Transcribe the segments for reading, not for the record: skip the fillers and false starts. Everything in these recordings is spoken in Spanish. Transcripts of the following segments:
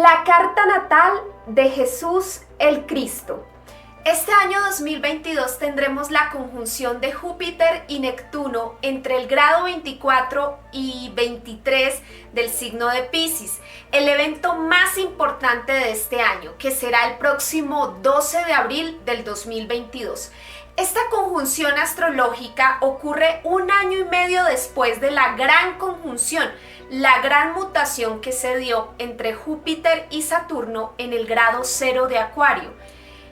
La carta natal de Jesús el Cristo. Este año 2022 tendremos la conjunción de Júpiter y Neptuno entre el grado 24 y 23 del signo de Piscis, el evento más importante de este año, que será el próximo 12 de abril del 2022. Esta conjunción astrológica ocurre un año y medio después de la gran conjunción, la gran mutación que se dio entre Júpiter y Saturno en el grado 0 de Acuario,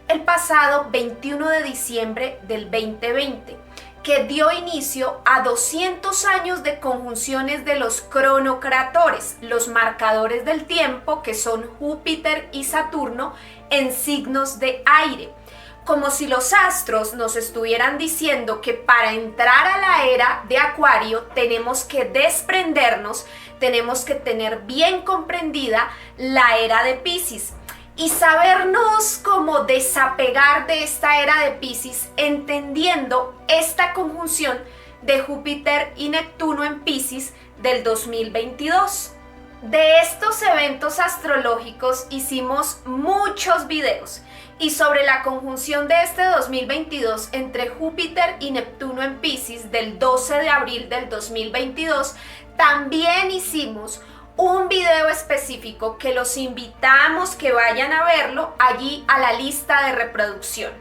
el pasado 21 de diciembre del 2020, que dio inicio a 200 años de conjunciones de los cronocratores, los marcadores del tiempo, que son Júpiter y Saturno en signos de aire. Como si los astros nos estuvieran diciendo que para entrar a la era de Acuario tenemos que desprendernos, tenemos que tener bien comprendida la era de Piscis y sabernos cómo desapegar de esta era de Piscis, entendiendo esta conjunción de Júpiter y Neptuno en Piscis del 2022. De estos eventos astrológicos hicimos muchos videos y sobre la conjunción de este 2022 entre Júpiter y Neptuno en Piscis del 12 de abril del 2022 también hicimos un video específico que los invitamos que vayan a verlo allí a la lista de reproducción.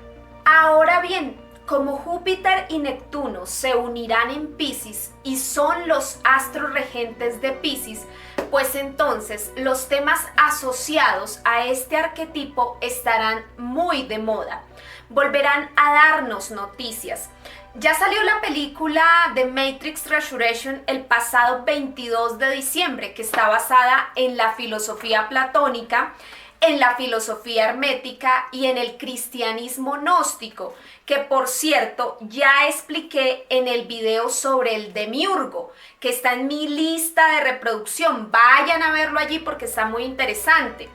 Ahora bien, como Júpiter y Neptuno se unirán en Piscis y son los astros regentes de Piscis, pues entonces los temas asociados a este arquetipo estarán muy de moda. Volverán a darnos noticias. Ya salió la película The Matrix Resurrection el pasado 22 de diciembre, que está basada en la filosofía platónica, en la filosofía hermética y en el cristianismo gnóstico, que por cierto ya expliqué en el video sobre el demiurgo, que está en mi lista de reproducción. Vayan a verlo allí porque está muy interesante.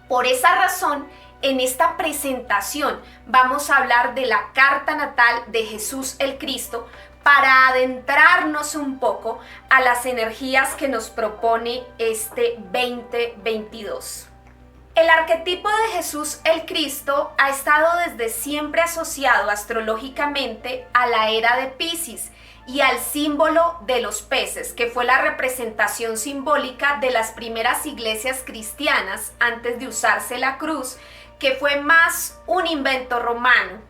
Por esa razón, en esta presentación vamos a hablar de la carta natal de Jesús el Cristo para adentrarnos un poco a las energías que nos propone este 2022. El arquetipo de Jesús el Cristo ha estado desde siempre asociado astrológicamente a la era de Piscis y al símbolo de los peces, que fue la representación simbólica de las primeras iglesias cristianas antes de usarse la cruz, que fue más un invento romano.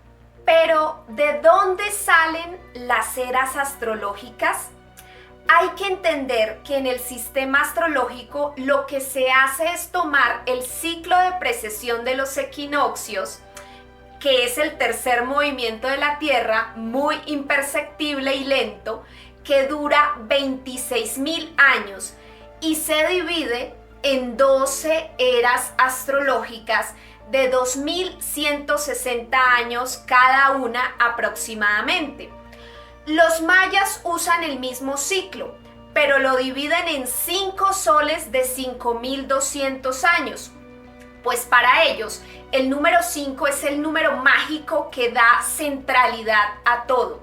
Pero, ¿de dónde salen las eras astrológicas? Hay que entender que en el sistema astrológico lo que se hace es tomar el ciclo de precesión de los equinoccios, que es el tercer movimiento de la Tierra, muy imperceptible y lento, que dura 26.000 años y se divide en 12 eras astrológicas de 2.160 años cada una aproximadamente. Los mayas usan el mismo ciclo, pero lo dividen en 5 soles de 5.200 años, pues para ellos el número 5 es el número mágico que da centralidad a todo.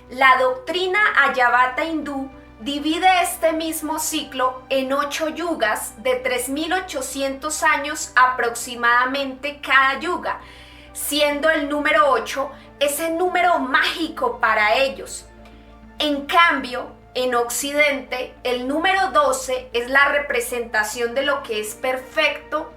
La doctrina Ayavata hindú divide este mismo ciclo en 8 yugas de 3.800 años aproximadamente cada yuga, siendo el número 8 ese número mágico para ellos. En cambio, en Occidente, el número 12 es la representación de lo que es perfecto,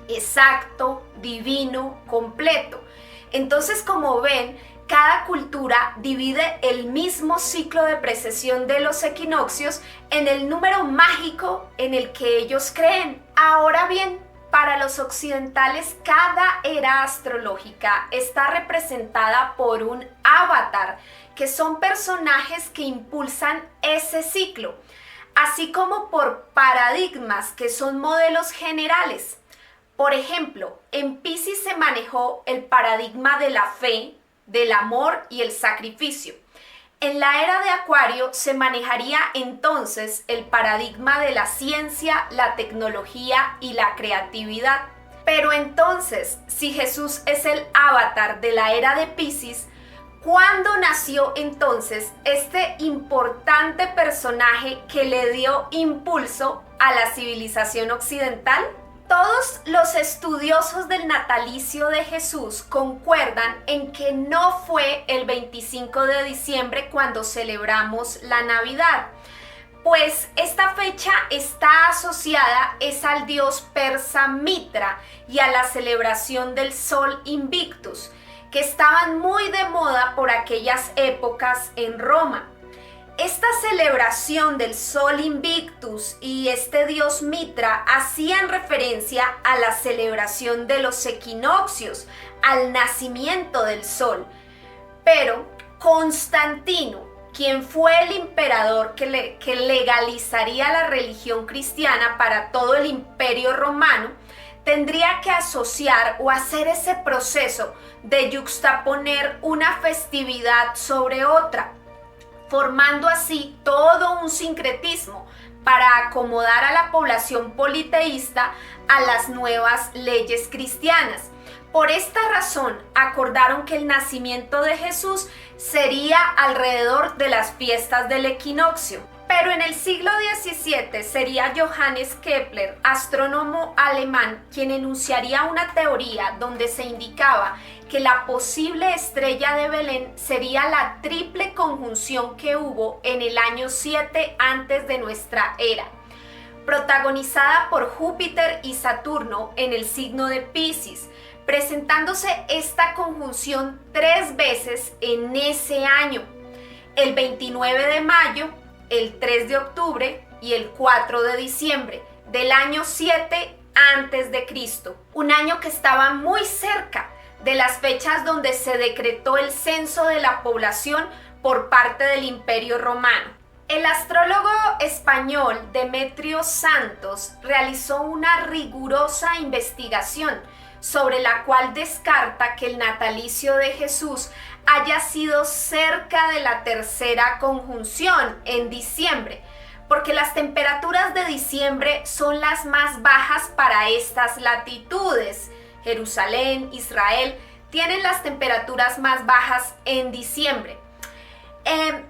exacto, divino, completo. Entonces, como ven, cada cultura divide el mismo ciclo de precesión de los equinoccios en el número mágico en el que ellos creen. Ahora bien, para los occidentales, cada era astrológica está representada por un avatar, que son personajes que impulsan ese ciclo, así como por paradigmas, que son modelos generales. Por ejemplo, en Piscis se manejó el paradigma de la fe, del amor y el sacrificio. En la era de Acuario se manejaría entonces el paradigma de la ciencia, la tecnología y la creatividad. Pero entonces, si Jesús es el avatar de la era de Piscis, ¿cuándo nació entonces este importante personaje que le dio impulso a la civilización occidental? Todos los estudiosos del natalicio de Jesús concuerdan en que no fue el 25 de diciembre cuando celebramos la Navidad, pues esta fecha está asociada al dios persa Mitra y a la celebración del Sol Invictus, que estaban muy de moda por aquellas épocas en Roma. Esta celebración del Sol Invictus y este dios Mitra hacían referencia a la celebración de los equinoccios, al nacimiento del sol. Pero Constantino, quien fue el emperador que legalizaría la religión cristiana para todo el imperio romano, tendría que asociar o hacer ese proceso de yuxtaponer una festividad sobre otra, formando así todo un sincretismo para acomodar a la población politeísta a las nuevas leyes cristianas. Por esta razón, acordaron que el nacimiento de Jesús sería alrededor de las fiestas del equinoccio. Pero en el siglo XVII sería Johannes Kepler, astrónomo alemán, quien enunciaría una teoría donde se indicaba que la posible estrella de Belén sería la triple conjunción que hubo en el año 7 antes de nuestra era, protagonizada por Júpiter y Saturno en el signo de Piscis, presentándose esta conjunción 3 veces en ese año: el 29 de mayo, el 3 de octubre y el 4 de diciembre del año 7 antes de Cristo, un año que estaba muy cerca de las fechas donde se decretó el censo de la población por parte del Imperio Romano. El astrólogo español Demetrio Santos realizó una rigurosa investigación sobre la cual descarta que el natalicio de Jesús haya sido cerca de la tercera conjunción en diciembre, porque las temperaturas de diciembre son las más bajas para estas latitudes. Jerusalén, Israel, tienen las temperaturas más bajas en diciembre,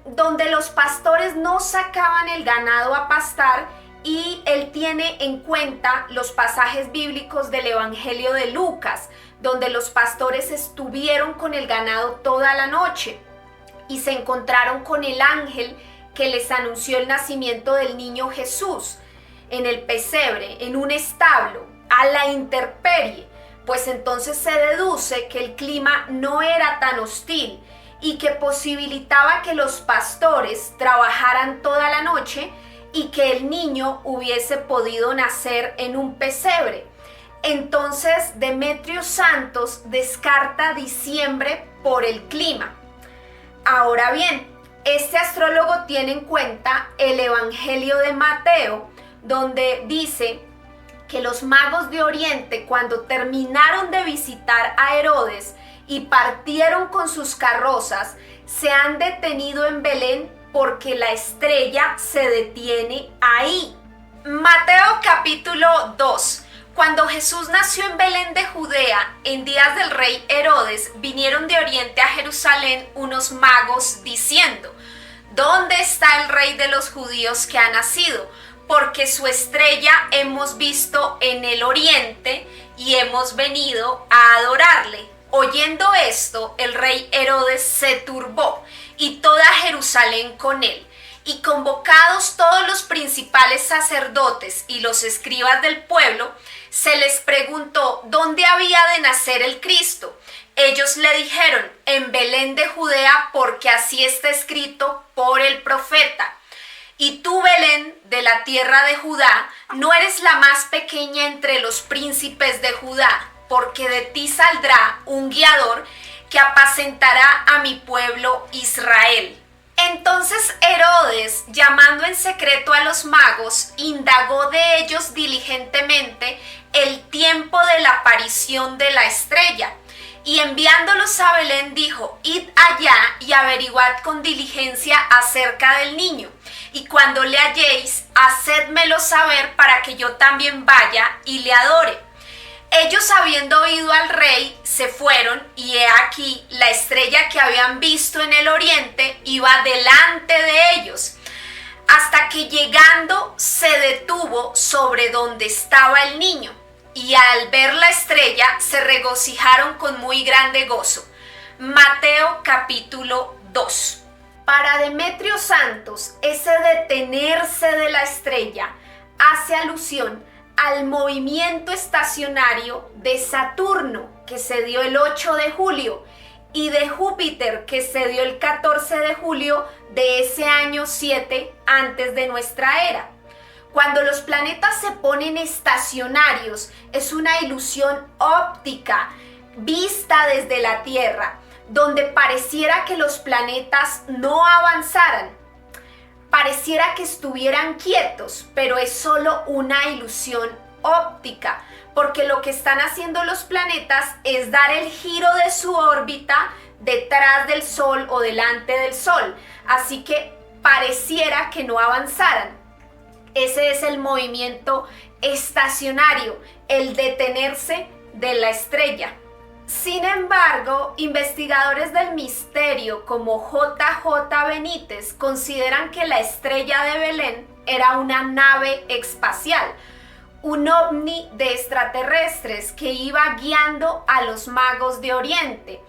donde los pastores no sacaban el ganado a pastar, y él tiene en cuenta los pasajes bíblicos del Evangelio de Lucas, donde los pastores estuvieron con el ganado toda la noche y se encontraron con el ángel que les anunció el nacimiento del niño Jesús en el pesebre, en un establo, a la intemperie. Pues entonces se deduce que el clima no era tan hostil y que posibilitaba que los pastores trabajaran toda la noche y que el niño hubiese podido nacer en un pesebre. Entonces Demetrio Santos descarta diciembre por el clima. Ahora bien, este astrólogo tiene en cuenta el Evangelio de Mateo, donde dice que los magos de Oriente, cuando terminaron de visitar a Herodes y partieron con sus carrozas, se han detenido en Belén porque la estrella se detiene ahí. Mateo capítulo 2. Cuando Jesús nació en Belén de Judea, en días del rey Herodes, vinieron de Oriente a Jerusalén unos magos diciendo: ¿Dónde está el rey de los judíos que ha nacido? Porque su estrella hemos visto en el oriente y hemos venido a adorarle. Oyendo esto, el rey Herodes se turbó y toda Jerusalén con él. Y convocados todos los principales sacerdotes y los escribas del pueblo, se les preguntó dónde había de nacer el Cristo. Ellos le dijeron: en Belén de Judea, porque así está escrito por el profeta. Y tú, Belén, de la tierra de Judá, no eres la más pequeña entre los príncipes de Judá, porque de ti saldrá un guiador que apacentará a mi pueblo Israel. Entonces Herodes, llamando en secreto a los magos, indagó de ellos diligentemente el tiempo de la aparición de la estrella, y enviándolos a Belén dijo: id allá y averiguad con diligencia acerca del niño, y cuando le halléis, hacédmelo saber para que yo también vaya y le adore. Ellos, habiendo oído al rey, se fueron, y he aquí la estrella que habían visto en el oriente iba delante de ellos, hasta que llegando se detuvo sobre donde estaba el niño. y al ver la estrella se regocijaron con muy grande gozo. Mateo capítulo 2. Para Demetrio Santos, ese detenerse de la estrella hace alusión al movimiento estacionario de Saturno, que se dio el 8 de julio, y de Júpiter, que se dio el 14 de julio de ese año 7 antes de nuestra era. Cuando los planetas se ponen estacionarios, es una ilusión óptica vista desde la Tierra, donde pareciera que los planetas no avanzaran, pareciera que estuvieran quietos, pero es solo una ilusión óptica, porque lo que están haciendo los planetas es dar el giro de su órbita detrás del Sol o delante del Sol, así que pareciera que no avanzaran. Ese es el movimiento estacionario, el detenerse de la estrella. Sin embargo, investigadores del misterio como J.J. Benítez consideran que la estrella de Belén era una nave espacial, un ovni de extraterrestres que iba guiando a los magos de Oriente.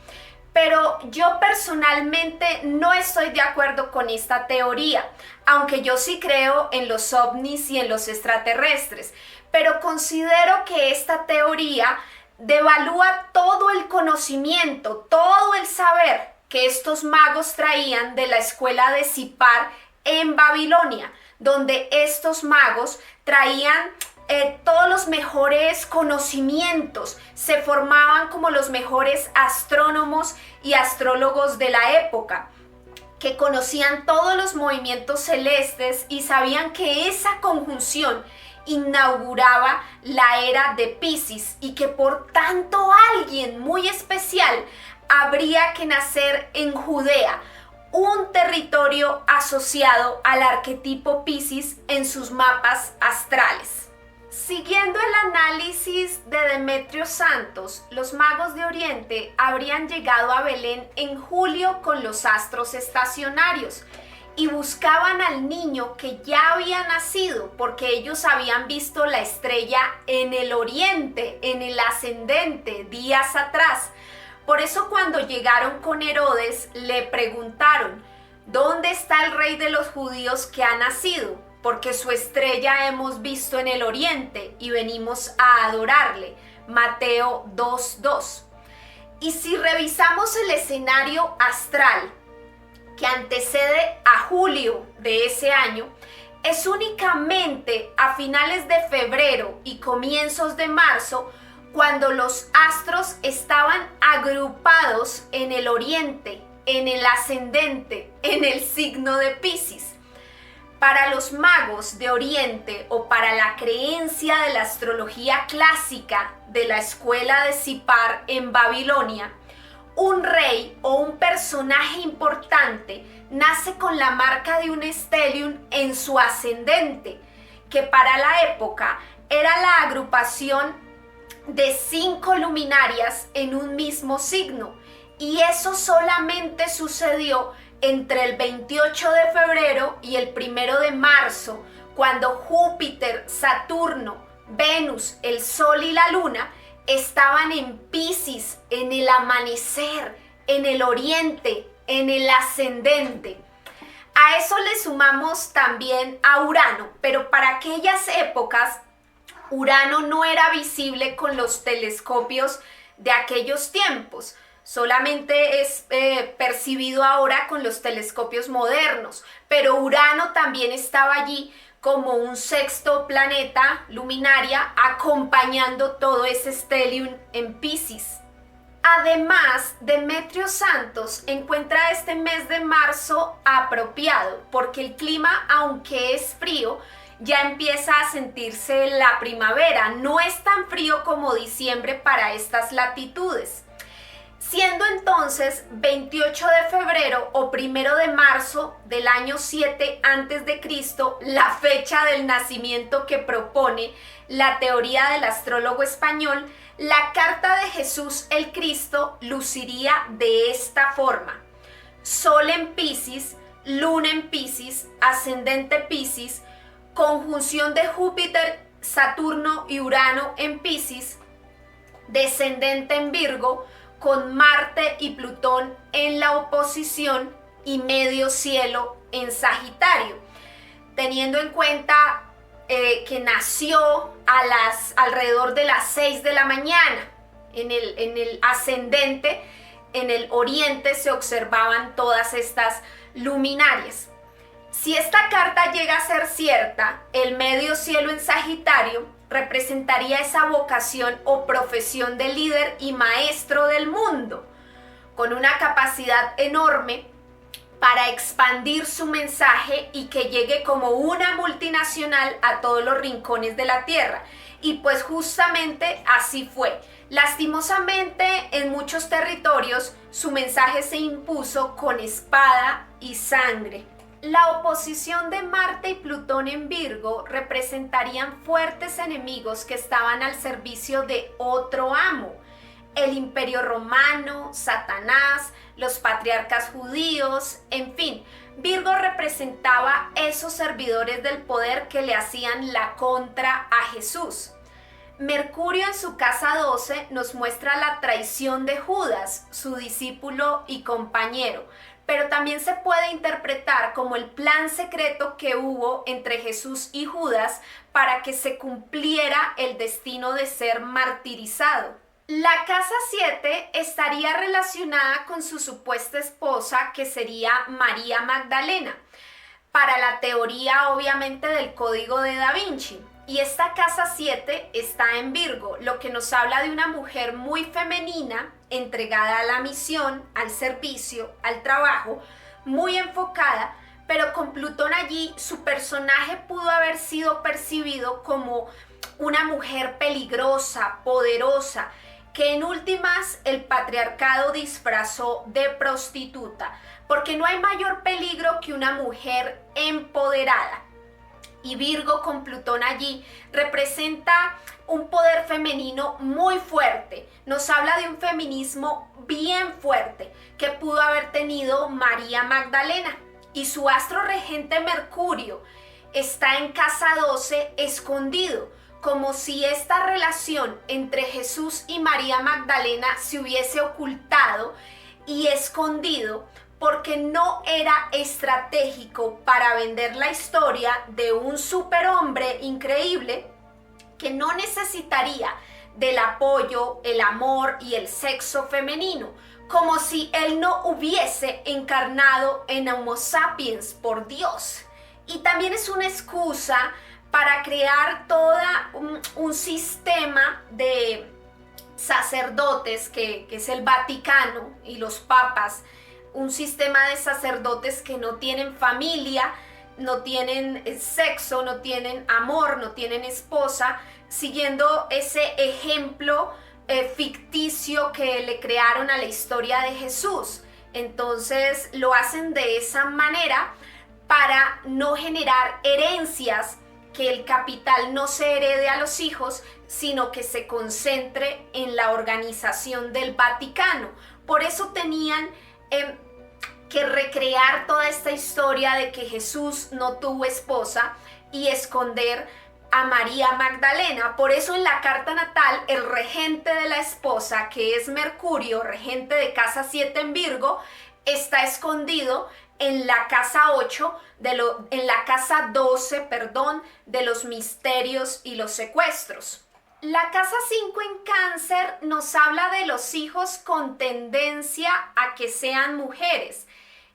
Pero yo personalmente no estoy de acuerdo con esta teoría, aunque yo sí creo en los ovnis y en los extraterrestres, pero considero que esta teoría devalúa todo el conocimiento, todo el saber que estos magos traían de la escuela de Sipar en Babilonia, donde estos magos traían todos los mejores conocimientos, se formaban como los mejores astrónomos y astrólogos de la época, que conocían todos los movimientos celestes y sabían que esa conjunción inauguraba la era de Piscis y que por tanto alguien muy especial habría que nacer en Judea, un territorio asociado al arquetipo Piscis en sus mapas astrales. Siguiendo el análisis de Demetrio Santos, los magos de Oriente habrían llegado a Belén en julio con los astros estacionarios y buscaban al niño que ya había nacido porque ellos habían visto la estrella en el oriente, en el ascendente, días atrás. Por eso cuando llegaron con Herodes le preguntaron: ¿dónde está el rey de los judíos que ha nacido? Porque su estrella hemos visto en el oriente y venimos a adorarle. Mateo 2:2. Y si revisamos el escenario astral que antecede a julio de ese año, es únicamente a finales de febrero y comienzos de marzo cuando los astros estaban agrupados en el oriente, en el ascendente, en el signo de Piscis. Para los magos de Oriente o para la creencia de la astrología clásica de la escuela de Sipar en Babilonia, un rey o un personaje importante nace con la marca de un stellium en su ascendente, que para la época era la agrupación de 5 luminarias en un mismo signo, y eso solamente sucedió entre el 28 de febrero y el 1 de marzo, cuando Júpiter, Saturno, Venus, el Sol y la Luna estaban en Piscis, en el amanecer, en el oriente, en el ascendente. A eso le sumamos también a Urano, pero para aquellas épocas Urano no era visible con los telescopios de aquellos tiempos. Solamente es percibido ahora con los telescopios modernos, pero Urano también estaba allí como un sexto planeta luminaria acompañando todo ese stellium en Piscis. Además, Demetrio Santos encuentra este mes de marzo apropiado porque el clima, aunque es frío, ya empieza a sentirse la primavera. No es tan frío como diciembre para estas latitudes. Siendo entonces 28 de febrero o 1 de marzo del año 7 a.C. la fecha del nacimiento que propone la teoría del astrólogo español, la carta de Jesús el Cristo luciría de esta forma: Sol en Piscis, Luna en Piscis, ascendente Piscis, conjunción de Júpiter Saturno y Urano en Piscis, descendente en Virgo, con Marte y Plutón en la oposición y medio cielo en Sagitario, teniendo en cuenta que nació alrededor de las 6 de la mañana. En el ascendente, en el oriente, se observaban todas estas luminarias. Si esta carta llega a ser cierta, el medio cielo en Sagitario representaría esa vocación o profesión de líder y maestro del mundo, con una capacidad enorme para expandir su mensaje y que llegue como una multinacional a todos los rincones de la tierra. Y pues justamente así fue. Lastimosamente, en muchos territorios su mensaje se impuso con espada y sangre. La oposición de Marte y Plutón en Virgo representarían fuertes enemigos que estaban al servicio de otro amo: el Imperio Romano, Satanás, los patriarcas judíos, en fin. Virgo representaba esos servidores del poder que le hacían la contra a Jesús. Mercurio en su casa 12 nos muestra la traición de Judas, su discípulo y compañero, pero también se puede interpretar como el plan secreto que hubo entre Jesús y Judas para que se cumpliera el destino de ser martirizado. La casa 7 estaría relacionada con su supuesta esposa, que sería María Magdalena, para la teoría obviamente del Código de Da Vinci. Y esta casa 7 está en Virgo, lo que nos habla de una mujer muy femenina, entregada a la misión, al servicio, al trabajo, muy enfocada, pero con Plutón allí su personaje pudo haber sido percibido como una mujer peligrosa, poderosa, que en últimas el patriarcado disfrazó de prostituta, porque no hay mayor peligro que una mujer empoderada. Y Virgo con Plutón allí representa un poder femenino muy fuerte. Nos habla de un feminismo bien fuerte que pudo haber tenido María Magdalena. Y su astro regente Mercurio está en casa 12 escondido, como si esta relación entre Jesús y María Magdalena se hubiese ocultado y escondido, porque no era estratégico para vender la historia de un superhombre increíble que no necesitaría del apoyo, el amor y el sexo femenino, como si él no hubiese encarnado en Homo sapiens por Dios. Y también es una excusa para crear todo un sistema de sacerdotes que es el Vaticano y los papas, un sistema de sacerdotes que no tienen familia, no tienen sexo, no tienen amor, no tienen esposa, siguiendo ese ejemplo ficticio que le crearon a la historia de Jesús. Entonces lo hacen de esa manera para no generar herencias, que el capital no se herede a los hijos, sino que se concentre en la organización del Vaticano. Por eso tenían que recrear toda esta historia de que Jesús no tuvo esposa y esconder a María Magdalena. Por eso en la carta natal el regente de la esposa, que es Mercurio, regente de casa 7 en Virgo, está escondido en la casa 8, en la casa 12, de los misterios y los secuestros. La casa 5 en Cáncer nos habla de los hijos con tendencia a que sean mujeres,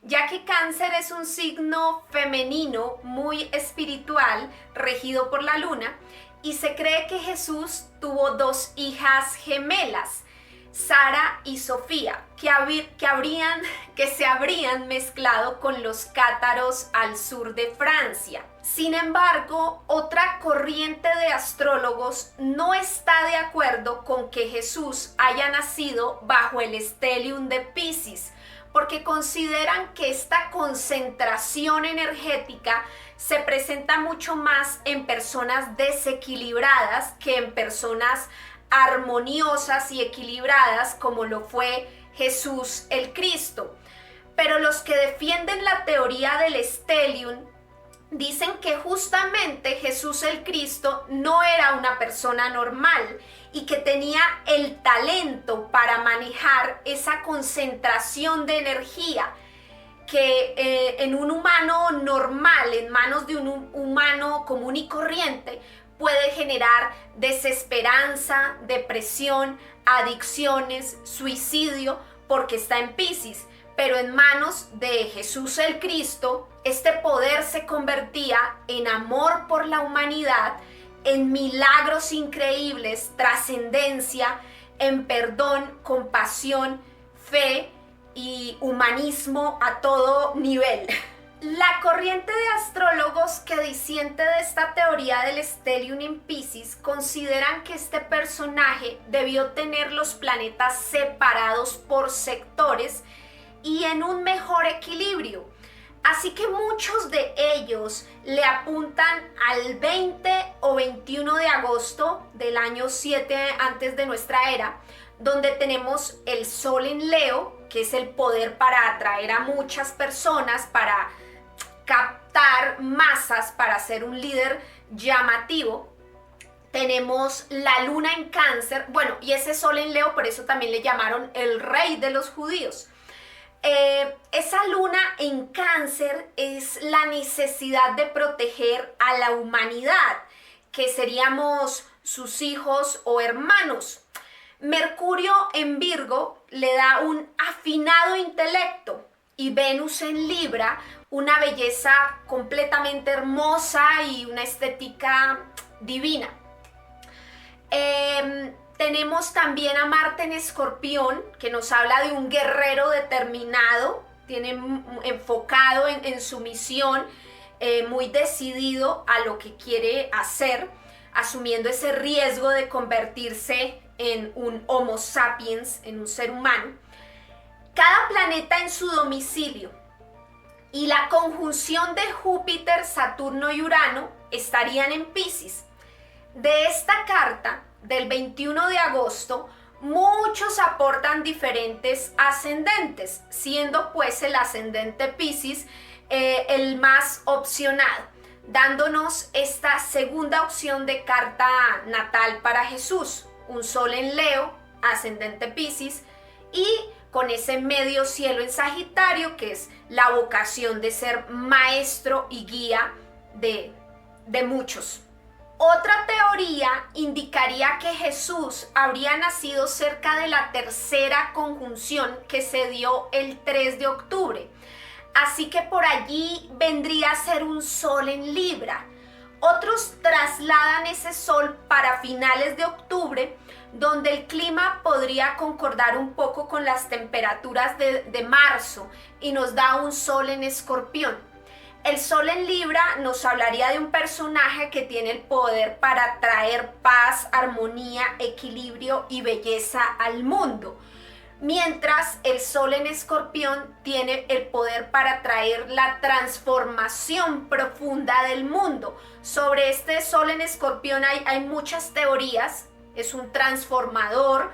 ya que Cáncer es un signo femenino muy espiritual, regido por la luna, y se cree que Jesús tuvo dos hijas gemelas, Sara y Sofía, que se habrían mezclado con los cátaros al sur de Francia. Sin embargo, otra corriente de astrólogos no está de acuerdo con que Jesús haya nacido bajo el stellium de Piscis, porque consideran que esta concentración energética se presenta mucho más en personas desequilibradas que en personas armoniosas y equilibradas, como lo fue Jesús el Cristo. Pero los que defienden la teoría del stellium dicen que justamente Jesús el Cristo no era una persona normal y que tenía el talento para manejar esa concentración de energía que en un humano normal, en manos de un humano común y corriente, puede generar desesperanza, depresión, adicciones, suicidio, porque está en Piscis. Pero en manos de Jesús el Cristo, este poder se convertía en amor por la humanidad, en milagros increíbles, trascendencia, en perdón, compasión, fe y humanismo a todo nivel. La corriente de astrólogos que disiente de esta teoría del stellium en Piscis consideran que este personaje debió tener los planetas separados por sectores y en un mejor equilibrio. Así que muchos de ellos le apuntan al 20 o 21 de agosto del año 7 antes de nuestra era, donde tenemos el Sol en Leo, que es el poder para atraer a muchas personas, para captar masas, para ser un líder llamativo. Tenemos la Luna en Cáncer, bueno, y ese Sol en Leo, por eso también le llamaron el rey de los judíos. Esa luna en Cáncer es la necesidad de proteger a la humanidad, que seríamos sus hijos o hermanos. Mercurio en Virgo le da un afinado intelecto y Venus en Libra una belleza completamente hermosa y una estética divina. Tenemos también a Marte en Escorpión, que nos habla de un guerrero determinado, enfocado en su misión, muy decidido a lo que quiere hacer, asumiendo ese riesgo de convertirse en un Homo sapiens, en un ser humano. Cada planeta en su domicilio y la conjunción de Júpiter, Saturno y Urano estarían en Piscis. De esta carta del 21 de agosto, muchos aportan diferentes ascendentes, siendo pues el ascendente Piscis el más opcionado, dándonos esta segunda opción de carta natal para Jesús, un Sol en Leo, ascendente Piscis, y con ese medio cielo en Sagitario, que es la vocación de ser maestro y guía de muchos. Otra teoría indicaría que Jesús habría nacido cerca de la tercera conjunción que se dio el 3 de octubre. Así que por allí vendría a ser un Sol en Libra. Otros trasladan ese Sol para finales de octubre, donde el clima podría concordar un poco con las temperaturas de marzo y nos da un Sol en Escorpión. El Sol en Libra nos hablaría de un personaje que tiene el poder para traer paz, armonía, equilibrio y belleza al mundo. Mientras el Sol en Escorpión tiene el poder para traer la transformación profunda del mundo. Sobre este Sol en Escorpión hay muchas teorías. Es un transformador,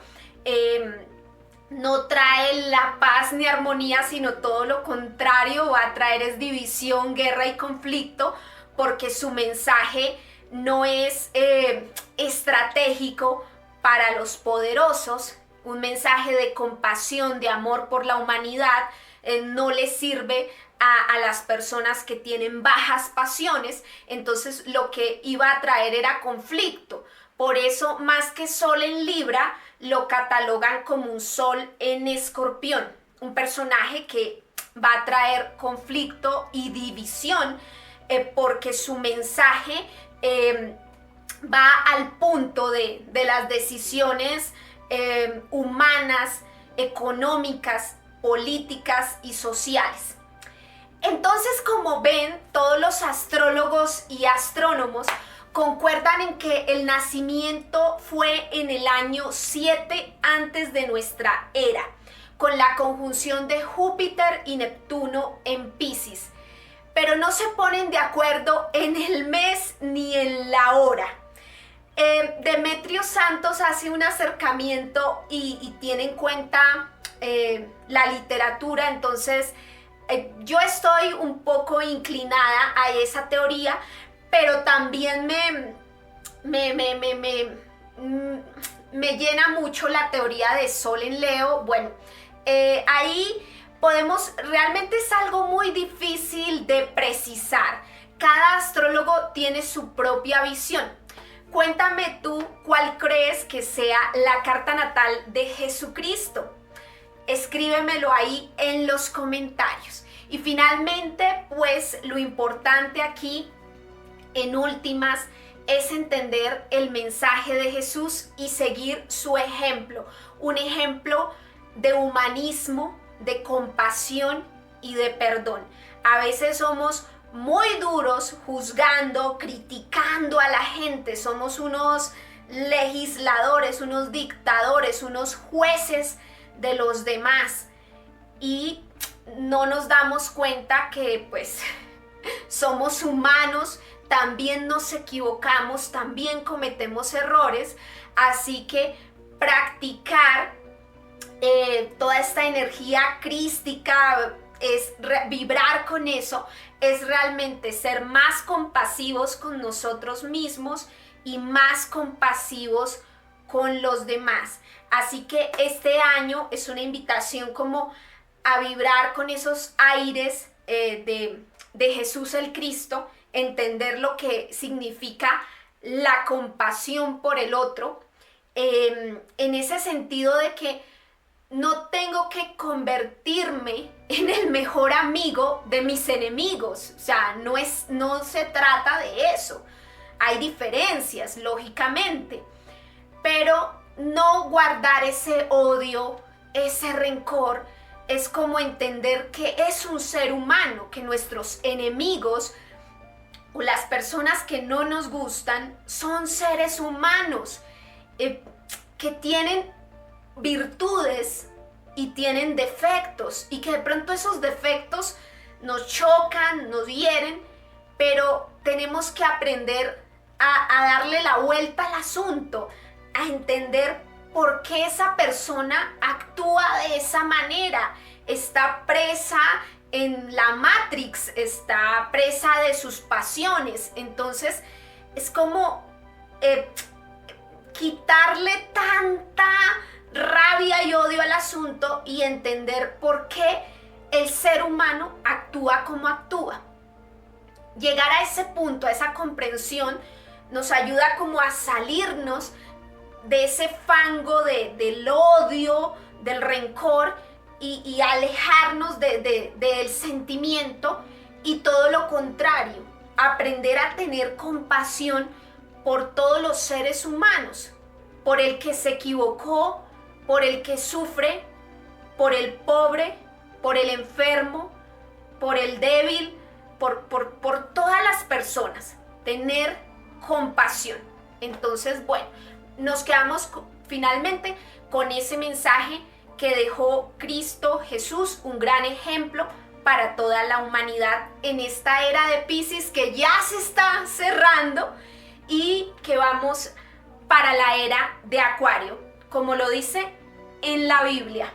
no trae la paz ni armonía, sino todo lo contrario, va a traer es división, guerra y conflicto, porque su mensaje no es estratégico para los poderosos, un mensaje de compasión, de amor por la humanidad, no le sirve a las personas que tienen bajas pasiones. Entonces lo que iba a traer era conflicto. Por eso, más que Sol en Libra, lo catalogan como un Sol en Escorpión, un personaje que va a traer conflicto y división, porque su mensaje va al punto de las decisiones humanas, económicas, políticas y sociales. Entonces, como ven, todos los astrólogos y astrónomos concuerdan en que el nacimiento fue en el año 7 antes de nuestra era, con la conjunción de Júpiter y Neptuno en Piscis, pero no se ponen de acuerdo en el mes ni en la hora. Demetrio Santos hace un acercamiento y tiene en cuenta la literatura, entonces Yo estoy un poco inclinada a esa teoría, pero también me llena mucho la teoría de Sol en Leo. Bueno, ahí realmente es algo muy difícil de precisar. Cada astrólogo tiene su propia visión. Cuéntame tú cuál crees que sea la carta natal de Jesucristo. Escríbemelo ahí en los comentarios. Y finalmente, pues lo importante aquí, en últimas, es entender el mensaje de Jesús y seguir su ejemplo. Un ejemplo de humanismo, de compasión y de perdón. A veces somos muy duros juzgando, criticando a la gente. Somos unos legisladores, unos dictadores, unos jueces de los demás. Y no nos damos cuenta que pues somos humanos, también nos equivocamos, también cometemos errores, así que practicar toda esta energía crística, vibrar con eso, es realmente ser más compasivos con nosotros mismos y más compasivos con los demás. Así que este año es una invitación como a vibrar con esos aires de Jesús el Cristo, entender lo que significa la compasión por el otro, en ese sentido de que no tengo que convertirme en el mejor amigo de mis enemigos. O sea, no se trata de eso. Hay diferencias, lógicamente, pero no guardar ese odio, ese rencor. Es como entender que es un ser humano, que nuestros enemigos o las personas que no nos gustan son seres humanos que tienen virtudes y tienen defectos, y que de pronto esos defectos nos chocan, nos hieren, pero tenemos que aprender a darle la vuelta al asunto, a entender por qué esa persona actúa de esa manera. Está presa en la Matrix, está presa de sus pasiones. Entonces es como quitarle tanta rabia y odio al asunto y entender por qué el ser humano actúa como actúa. Llegar a ese punto, a esa comprensión, nos ayuda como a salirnos de ese fango del odio, del rencor, y alejarnos del sentimiento, y todo lo contrario, aprender a tener compasión por todos los seres humanos, por el que se equivocó, por el que sufre, por el pobre, por el enfermo, por el débil, por todas las personas, tener compasión. Entonces, bueno, nos quedamos finalmente con ese mensaje que dejó Cristo Jesús, un gran ejemplo para toda la humanidad en esta era de Piscis que ya se está cerrando y que vamos para la era de Acuario, como lo dice en la Biblia.